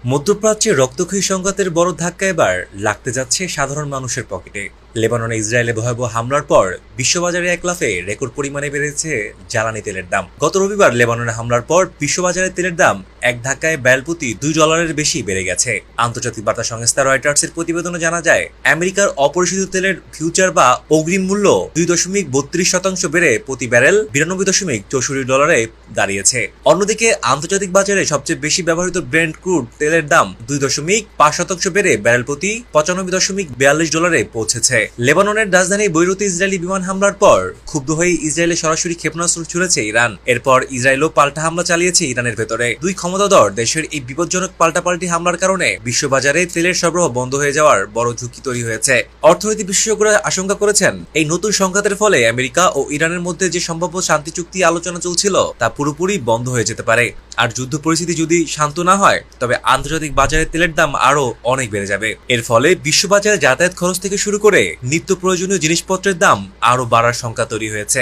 মধ্যপ্রাচ্যে রক্তক্ষয়ী সংঘাতের বড় ধাক্কা এবার লাগতে যাচ্ছে সাধারণ মানুষের পকেটে। লেবাননে ইসরায়েলে ভয়াবহ হামলার পর বিশ্ববাজারে এক লাফে রেকর্ড পরিমাণে বেড়েছে জ্বালানি তেলের দাম। গত রবিবার লেবাননে হামলার পর বিশ্ববাজারে তেলের দাম এক ধাক্কায় ব্যারেল প্রতি $2 বেশি বেড়ে গেছে। আন্তর্জাতিক বার্তা সংস্থা রয়টার্সের প্রতিবেদনে জানা যায়, আমেরিকার অপরিশোধিত তেলের ফিউচার বা অগ্রিম মূল্য 2.32% বেড়ে প্রতি ব্যারেল $92.64 দাঁড়িয়েছে। অন্যদিকে আন্তর্জাতিক বাজারে সবচেয়ে বেশি ব্যবহৃত ব্রেন্ট ক্রুড তেলের দাম 2.5% বেড়ে ব্যারেল প্রতি $95.42 পৌঁছেছে। লেবাননের রাজধানী বৈরুতে ইসরায়েলি বিমান হামলার পর ক্ষুব্ধ হয়ে ইসরায়েলে সরাসরি ক্ষেপণাস্ত্র ছুড়েছে ইরান। এরপর ইসরায়েলও পাল্টা হামলা চালিয়েছে ইরানের ভেতরে। দুই ক্ষমতাধর দেশের এই বিপজ্জনক পাল্টাপাল্টি হামলার কারণে বিশ্ববাজারে তেলের সরবরাহ বন্ধ হয়ে যাওয়ার বড় ঝুঁকি তৈরি হয়েছে। অর্থনীতি বিশেষজ্ঞরা আশঙ্কা করেছেন, এই নতুন সংঘাতের ফলে আমেরিকা ও ইরানের মধ্যে যে সম্ভাব্য শান্তি চুক্তি আলোচনা চলছিল তা পুরোপুরি বন্ধ হয়ে যেতে পারে। আর যুদ্ধ পরিস্থিতি যদি শান্ত না হয়, তবে আন্তর্জাতিক বাজারে তেলের দাম আরো অনেক বেড়ে যাবে। এর ফলে বিশ্ববাজারে যাতায়াত খরচ থেকে শুরু করে নিত্য প্রয়োজনীয় জিনিসপত্রের দাম আরো বাড়ার শঙ্কা তৈরি হয়েছে।